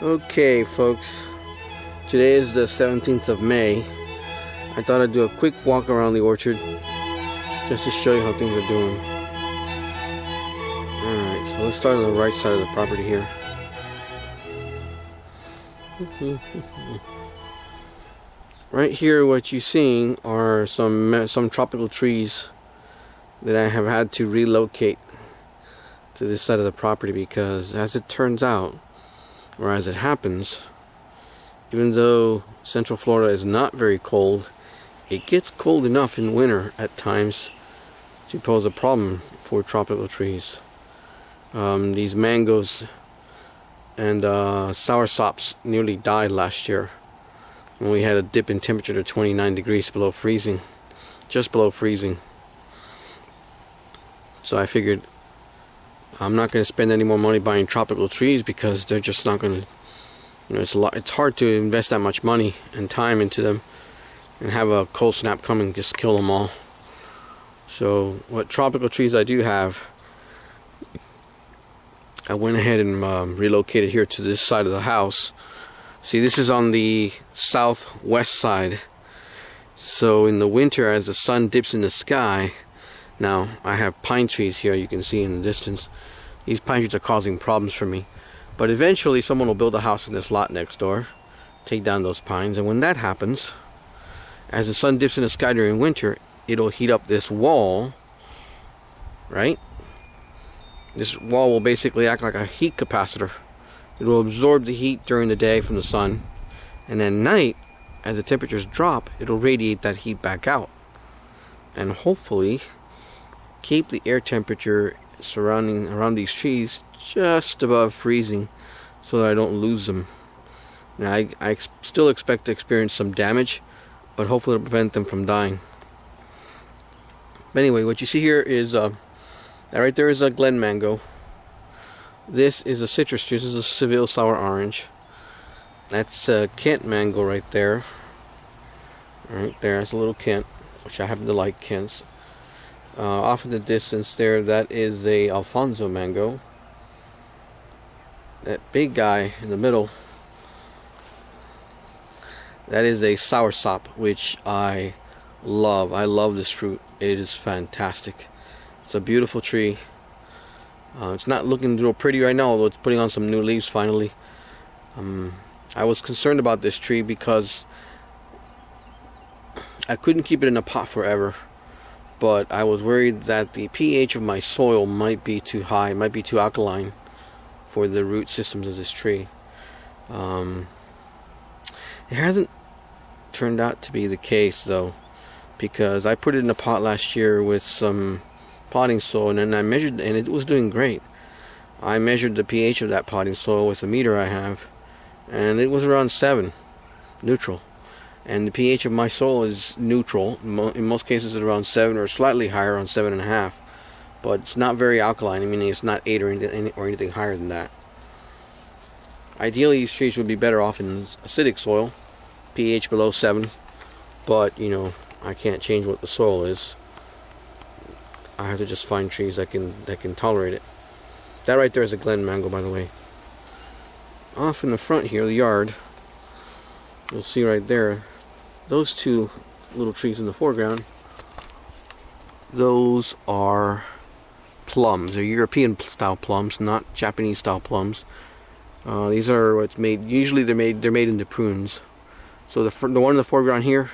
Okay, folks, today is the 17th of May. I thought I'd do a quick walk around the orchard just to show you how things are doing. Alright, so let's start on the right side of the property here. Right here, what you're seeing are some tropical trees that I have had to relocate to this side of the property because, as it turns out, or as it happens, even though Central Florida is not very cold, it gets cold enough in winter at times to pose a problem for tropical trees. These mangoes and soursops nearly died last year when we had a dip in temperature to 29 degrees below freezing, just below freezing. So I figured I'm not going to spend any more money buying tropical trees because they're just not going to, it's hard to invest that much money and time into them and have a cold snap come and just kill them all. So what tropical trees I do have, I went ahead and relocated here to this side of the house. See, this is on the southwest side. So in the winter, as the sun dips in the sky, now I have pine trees here, you can see in the distance. These pine trees are causing problems for me. But eventually someone will build a house in this lot next door, take down those pines, and when that happens, as the sun dips in the sky during winter, it'll heat up this wall, right? This wall will basically act like a heat capacitor. It will absorb the heat during the day from the sun, and at night, as the temperatures drop, it'll radiate that heat back out, and hopefully keep the air temperature surrounding around these trees just above freezing so that I don't lose them. Now I still expect to experience some damage, but hopefully it'll prevent them from dying. But anyway, what you see here is that right there is a Glen mango. This is a citrus tree. This is a Seville sour orange. That's a Kent mango right there. Right there, that's a little Kent, which I happen to like Kents. Off in the distance there, that is a Alfonso mango. That big guy in the middle, that is a soursop, which I love. I love this fruit. It is fantastic. It's a beautiful tree. It's not looking real pretty right now, although it's putting on some new leaves finally. I was concerned about this tree because I couldn't keep it in a pot forever. But I was worried that the pH of my soil might be too high, might be too alkaline for the root systems of this tree. It hasn't turned out to be the case though, because I put it in a pot last year with some potting soil, and then I measured, and it was doing great. I measured the pH of that potting soil with a meter I have, and it was around 7, neutral. And the pH of my soil is neutral. In most cases it's around 7 or slightly higher, around 7.5. But it's not very alkaline. I mean, it's not 8 or anything higher than that. Ideally, these trees would be better off in acidic soil, pH below 7. But, I can't change what the soil is. I have to just find trees that can tolerate it. That right there is a Glen mango, by the way. Off in the front here, the yard, you'll see right there, those two little trees in the foreground, those are plums. They're European style plums, not Japanese style plums. These are what's made, usually they're made into prunes. So the one in the foreground here,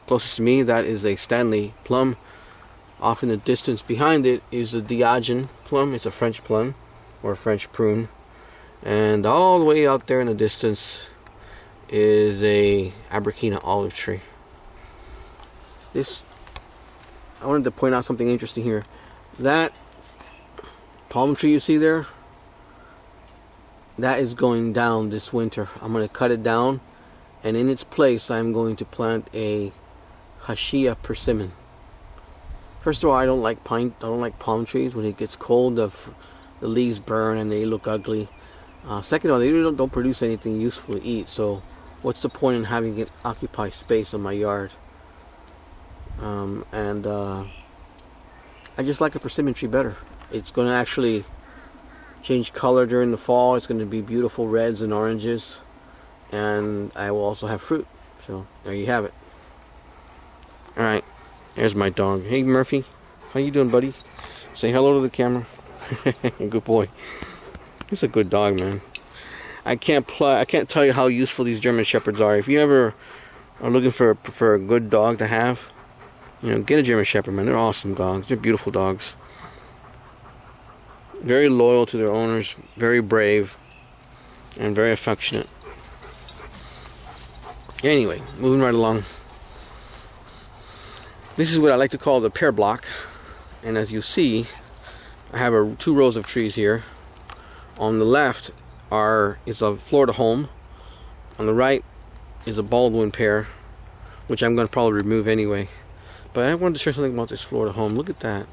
closest to me, that is a Stanley plum. Off in the distance behind it is a Diogen plum. It's a French plum, or a French prune. And all the way out there in the distance is a Abriquina olive tree. I wanted to point out something interesting here. That palm tree you see there, that is going down this winter. I'm going to cut it down, and in its place I'm going to plant a Haschia persimmon. First of all, I don't like palm trees. When it gets cold, the leaves burn and they look ugly. Second of all, they don't produce anything useful to eat, so what's the point in having it occupy space in my yard? I just like a persimmon tree better. It's going to actually change color during the fall. It's going to be beautiful reds and oranges, and I will also have fruit. So there you have it. All right, there's my dog. Hey Murphy, how you doing, buddy? Say hello to the camera. Good boy. He's a good dog, man. I can't tell you how useful these German Shepherds are. If you ever are looking for a good dog to have, you know, get a German Shepherd, man. They're awesome dogs. They're beautiful dogs. Very loyal to their owners, very brave, and very affectionate. Anyway, moving right along. This is what I like to call the pear block. And as you see, I have 2 rows of trees here. On the left is a Florida home. On the right is a Baldwin pear, which I'm going to probably remove anyway. But I wanted to share something about this Florida home. Look at that.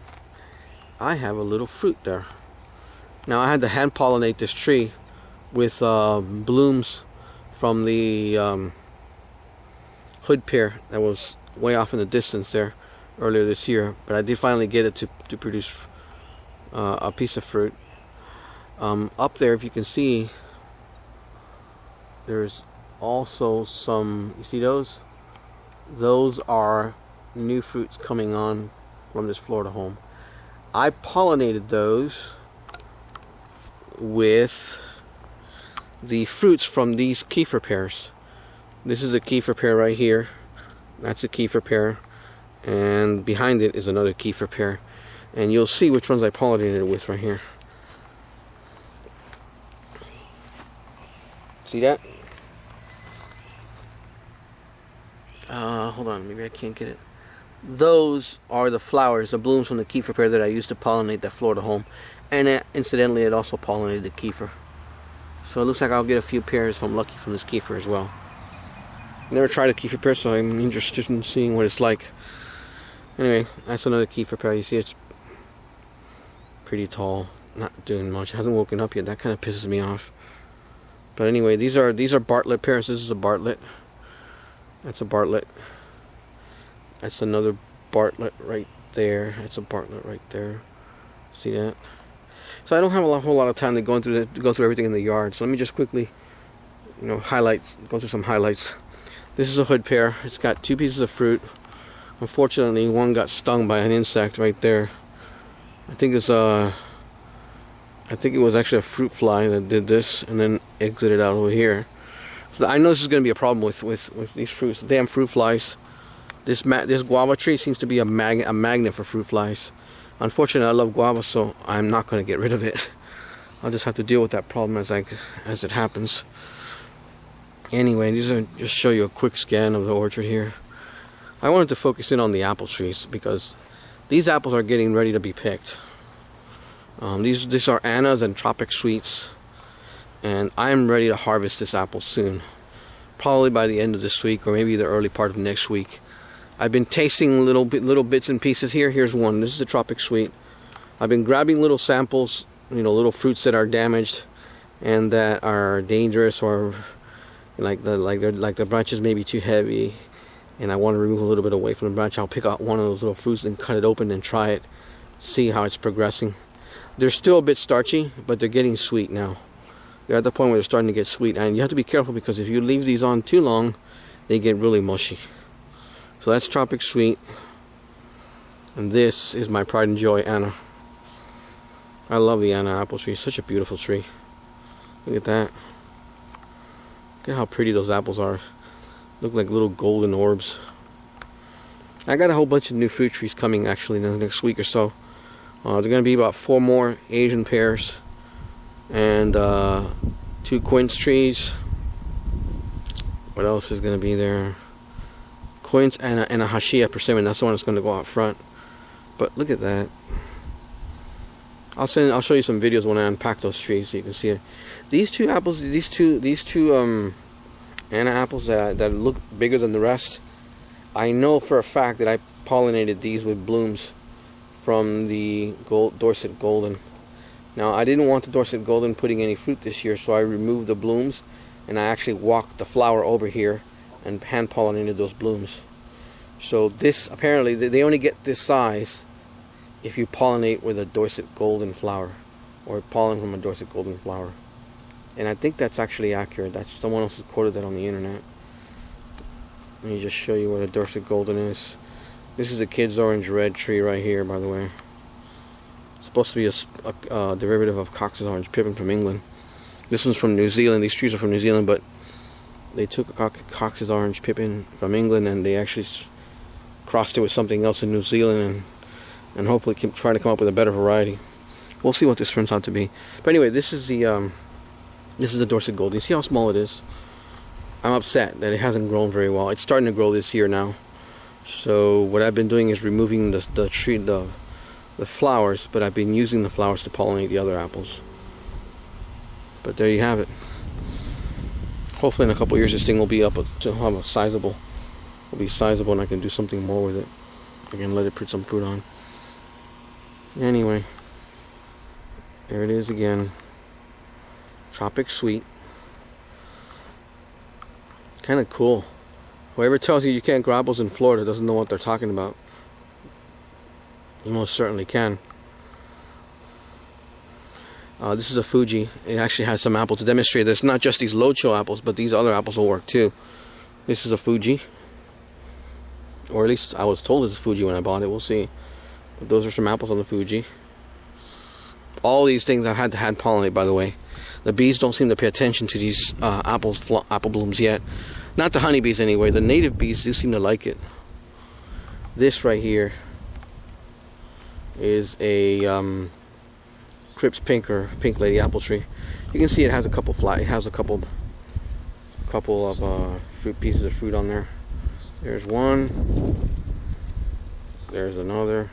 I have a little fruit there. Now I had to hand pollinate this tree with blooms from the hood pear that was way off in the distance there earlier this year. But I did finally get it to produce a piece of fruit. Up there, if you can see, there's also some, you see those? Those are new fruits coming on from this Florida home. I pollinated those with the fruits from these Kefir pears. This is a Kefir pear right here. That's a Kefir pear. And behind it is another Kefir pear. And you'll see which ones I pollinated with right here. See that? Hold on, maybe I can't get it. Those are the flowers, the blooms from the Kefir pear that I used to pollinate that Florida home. And incidentally, it also pollinated the Kefir. So it looks like I'll get a few pears if I'm lucky from this Kefir as well. Never tried a Kefir pear, so I'm interested in seeing what it's like. Anyway, that's another Kefir pear. You see, it's pretty tall, not doing much. It hasn't woken up yet. That kind of pisses me off. But anyway, these are Bartlett pears. This is a Bartlett. That's a Bartlett. That's another Bartlett right there. That's a Bartlett right there. See that? So I don't have a whole lot of time to go through everything in the yard. So let me just quickly, go through some highlights. This is a hood pear. It's got 2 pieces of fruit. Unfortunately, one got stung by an insect right there. I think it was actually a fruit fly that did this and then exited out over here. So I know this is going to be a problem with these fruits. Damn fruit flies. This guava tree seems to be a magnet for fruit flies. Unfortunately, I love guava, so I'm not going to get rid of it. I'll just have to deal with that problem as it happens. Anyway, these are just show you a quick scan of the orchard here. I wanted to focus in on the apple trees because these apples are getting ready to be picked. These are Anna's and Tropic Sweets, and I'm ready to harvest this apple soon. Probably by the end of this week or maybe the early part of next week. I've been tasting little bits and pieces here. Here's one. This is the Tropic Sweet. I've been grabbing little samples, little fruits that are damaged and that are dangerous, or like the branches may be too heavy, and I want to remove a little bit away from the branch. I'll pick out one of those little fruits and cut it open and try it, see how it's progressing. They're still a bit starchy, but they're getting sweet now. They're at the point where they're starting to get sweet, and you have to be careful because if you leave these on too long, they get really mushy. So that's Tropic Sweet, and this is my pride and joy, Anna. I love the Anna apple tree. Such a beautiful tree. Look at that. Look at how pretty those apples are. Look like little golden orbs. I got a whole bunch of new fruit trees coming actually in the next week or so. There are going to be about 4 more Asian pears and 2 quince trees. What else is going to be there? Quince and a Hashia persimmon. That's the one that's going to go out front. But look at that. I'll show you some videos when I unpack those trees so you can see it. These 2 apples, these two Anna apples that look bigger than the rest, I know for a fact that I pollinated these with blooms from the Dorset Golden. Now I didn't want the Dorset Golden putting any fruit this year, so I removed the blooms and I actually walked the flower over here and hand pollinated those blooms. So this, apparently they only get this size if you pollinate with a Dorset Golden flower or pollen from a Dorset golden flower. And I think that's actually accurate. That's someone else has quoted that on the internet. Let me just show you where the Dorset golden is. This is a kid's orange red tree right here, by the way. It's supposed to be a derivative of Cox's orange pippin from England. This one's from New Zealand. These trees are from New Zealand, but they took Cox's orange pippin from England and they actually crossed it with something else in New Zealand and hopefully try to come up with a better variety. We'll see what this turns out to be. But anyway, this is the Dorset golden. You see how small it is? I'm upset that it hasn't grown very well. It's starting to grow this year now. So what I've been doing is removing the flowers, but I've been using the flowers to pollinate the other apples. But there you have it. Hopefully in a couple years this thing will be up to have a sizable, and I can do something more with it. I can let it put some fruit on. Anyway, there it is again. Tropic sweet. Kind of cool. Whoever tells you can't grow apples in Florida doesn't know what they're talking about. You most certainly can. This is a Fuji. It actually has some apples to demonstrate that it's not just these low chill apples, but these other apples will work too. This is a Fuji. Or at least I was told it's a Fuji when I bought it. We'll see. But those are some apples on the Fuji. All these things I've had to hand pollinate, by the way. The bees don't seem to pay attention to these apple blooms yet. Not the honeybees anyway. The native bees do seem to like it. This right here is a Crips Pink or Pink Lady apple tree. You can see it has a couple it has a couple of pieces of fruit on there. There's one. There's another.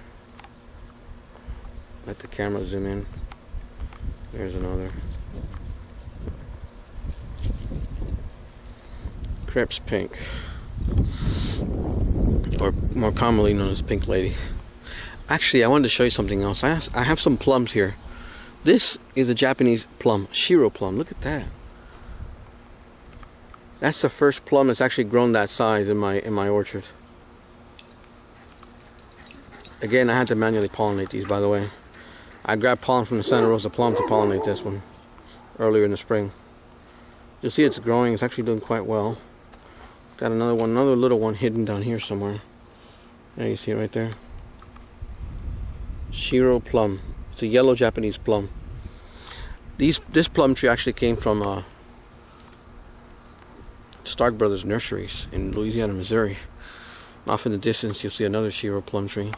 Let the camera zoom in. There's another. Crips Pink, or more commonly known as Pink Lady. Actually, I wanted to show you something else. I have some plums here. This is a Japanese plum, Shiro plum. Look at that. That's the first plum that's actually grown that size in my orchard. Again, I had to manually pollinate these, by the way. I grabbed pollen from the Santa Rosa plum to pollinate this one earlier in the spring. You'll see it's growing. It's actually doing quite well. Got another little one hidden down here somewhere. There, you see it right there. Shiro plum. It's a yellow Japanese plum. This plum tree actually came from Stark Brothers Nurseries in Louisiana, Missouri. Off in the distance, you'll see another Shiro plum tree.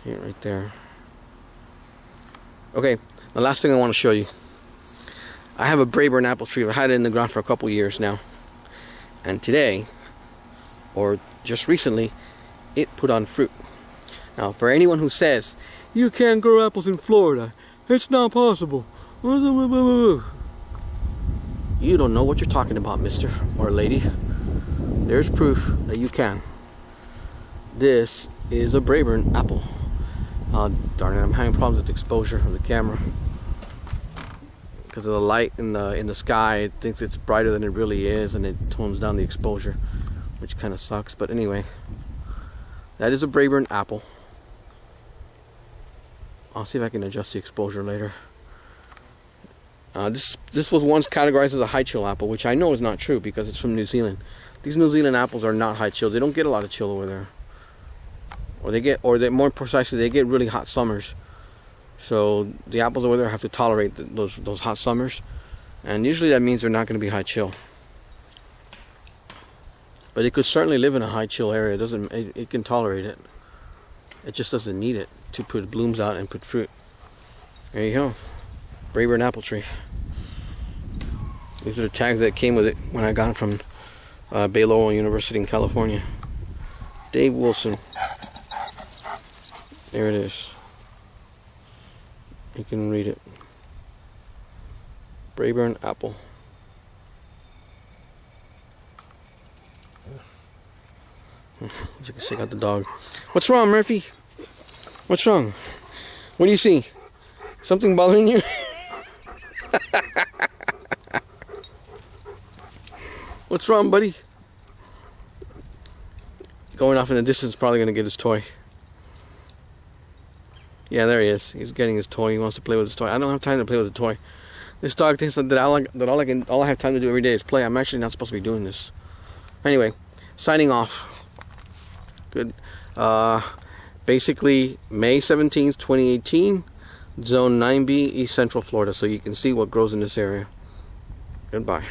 Here, right there. Okay, the last thing I want to show you. I have a Braeburn apple tree. I've had it in the ground for a couple years now. And today, or just recently, it put on fruit. Now, for anyone who says, you can't grow apples in Florida, it's not possible. You don't know what you're talking about, mister or lady. There's proof that you can. This is a Braeburn apple. Darn it, I'm having problems with the exposure of the camera. Because of the light in the sky, it thinks it's brighter than it really is, and it tones down the exposure, which kind of sucks. But anyway, that is a Braeburn apple. I'll see if I can adjust the exposure later. This was once categorized as a high chill apple, which I know is not true because it's from New Zealand. These New Zealand apples are not high chill. They don't get a lot of chill over there, more precisely, they get really hot summers. So the apples over there have to tolerate those hot summers, and usually that means they're not going to be high chill. But it could certainly live in a high chill area. It can tolerate it. It just doesn't need it to put blooms out and put fruit. There you go, Braeburn apple tree. These are the tags that came with it when I got it from Baylor University in California. Dave Wilson. There it is. You can read it. Braeburn apple. As you can see, I got the dog. What's wrong, Murphy? What's wrong? What do you see? Something bothering you? What's wrong, buddy? Going off in the distance, probably going to get his toy. Yeah, there he is. He's getting his toy. He wants to play with his toy. I don't have time to play with the toy. This dog thinks that all I have time to do every day is play. I'm actually not supposed to be doing this. Anyway, signing off. Good. Basically, May 17th, 2018, Zone 9B, East Central Florida, so you can see what grows in this area. Goodbye.